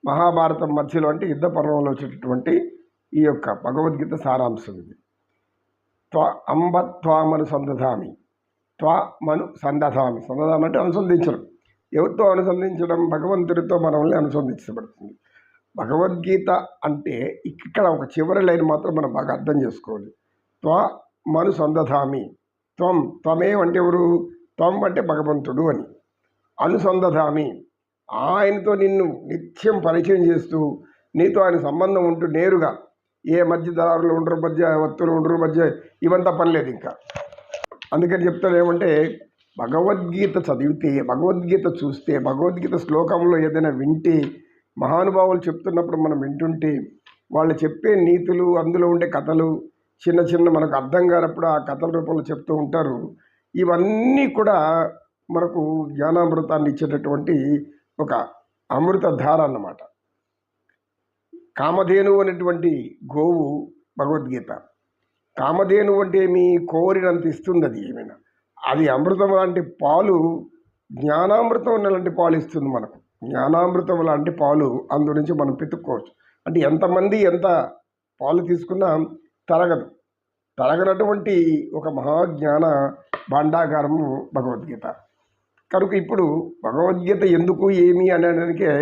మహాభారతం మధ్యలో అంటే యుద్ధ పర్వంలో వచ్చేటటువంటి ఈ యొక్క భగవద్గీత సారాంశం ఇది. త్వామను సందధామి, సందధామి అంటే అనుసంధించడం. ఎవరితో అనుసంధించడం? భగవంతుడితో మనల్ని అనుసంధించబడుతుంది. భగవద్గీత అంటే ఇక్కడ ఒక చివరి లైన్ మాత్రం మనం బాగా అర్థం చేసుకోవాలి. త్వమను సందధామి, త్వమేమంటే ఎవరు? త్వం అంటే భగవంతుడు అని. అనుసంధామి, ఆయనతో నిన్ను నిత్యం పరిచయం చేస్తూ నీతో ఆయన సంబంధం ఉంటూ నేరుగా, ఏ మధ్య దారులు ఉండరు, మధ్య వత్తులు ఉండరు, మధ్య ఇవంతా పనిలేదు ఇంకా. అందుకని చెప్తాడు ఏమంటే, భగవద్గీత చదివితే, భగవద్గీత చూస్తే, భగవద్గీత శ్లోకంలో ఏదైనా వింటే, మహానుభావులు చెప్తున్నప్పుడు మనం వింటుంటే, వాళ్ళు చెప్పే నీతులు, అందులో ఉండే కథలు చిన్న చిన్న మనకు అర్థం కానప్పుడు ఆ కథల రూపంలో చెప్తూ ఉంటారు. ఇవన్నీ కూడా మనకు జ్ఞానామృతాన్ని ఇచ్చేటటువంటి ఒక అమృత ధార అన్నమాట. కామధేను అనేటువంటి గోవు భగవద్గీత. కామధేను అంటే మీ కోరినంత ఇస్తుంది. అది ఏమైనా, అది అమృతం లాంటి పాలు, జ్ఞానామృతం లాంటి పాలు ఇస్తుంది మనకు. జ్ఞానామృతం లాంటి పాలు అందు నుంచి మనం పితుక్కోవచ్చు. అంటే ఎంతమంది ఎంత పాలు తీసుకున్నా తరగనటువంటి ఒక మహాజ్ఞాన భాండాగారము భగవద్గీత. కనుక ఇప్పుడు భగవద్గీత ఎందుకు ఏమి అనడానికే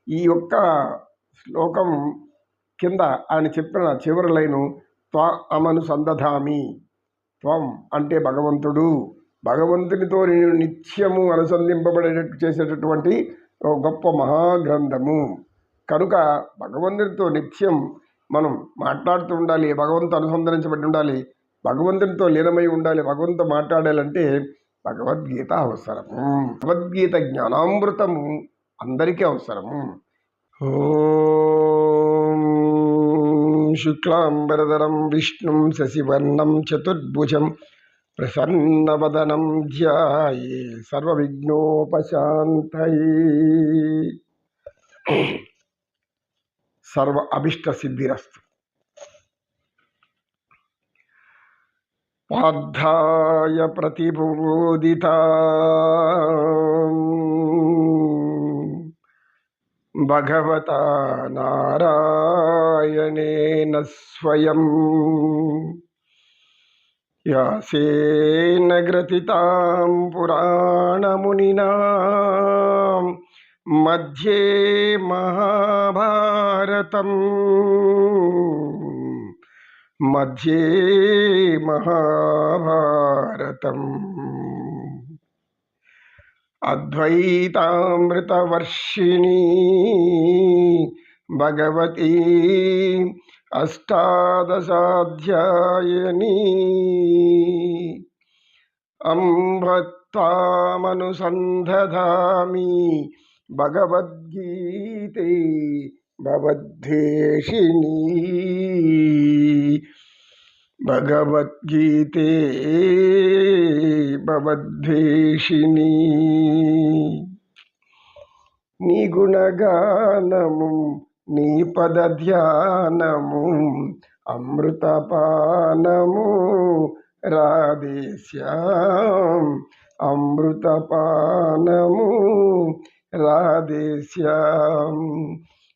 ఈ యొక్క శ్లోకం కింద ఆయన చెప్పిన చివరి లైను త్వమను సందధామి. త్వం అంటే భగవంతుడు, భగవంతునితో నేను నిత్యము అనుసంధింపబడేటట్టు చేసేటటువంటి ఒక గొప్ప మహాగ్రంథము. కనుక భగవంతునితో నిత్యం మనం మాట్లాడుతూ ఉండాలి, భగవంతు అనుసంధానించబడి ఉండాలి, భగవంతునితో లీనమై ఉండాలి. భగవంతుతో మాట్లాడాలంటే భగవద్గీత అవసరము. భగవద్గీత జ్ఞానామృతము అందరికీ అవసరము. ఓం శుక్లాంబరధరం విష్ణుం శశివర్ణం చతుర్భుజం ప్రసన్నవదనం ధ్యాయే సర్వవిఘ్నోపశాంతయే. సర్వ అభిష్ట సిద్ధిరస్తు. పార్థాయ ప్రతిబోధితా భగవతా నారాయణేన స్వయం యాసేన గ్రథితాం పురాణమునినా మధ్యే మహాభారతం అద్వైతామృతవర్షిణీ భగవతీ అష్టాదశాధ్యాయనీ త్వామనుసందధామి భగవద్గీతే భవద్వేషిణీ. భగవద్గీతే భవద్వేషిణీ. నీ గుణగానము, నీ పద ధ్యానము, అమృతపానము రాధేశ్యాం, అమృతపానము రాధేశ్యాం.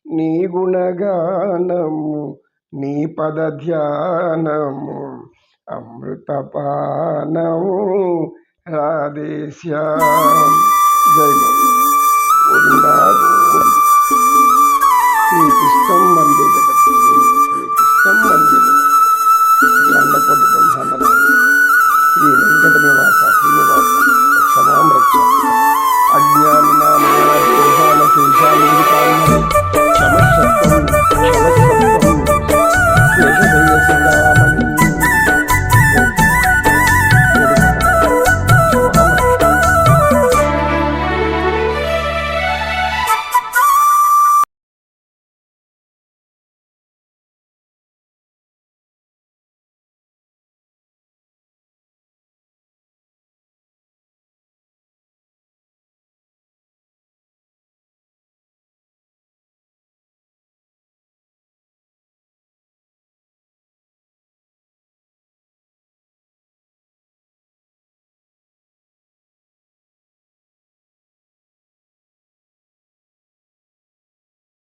నీ గుణగానము, నీ పద ధ్యానము, అమృతపానము రాధేశ్యాం. జై గోవింద.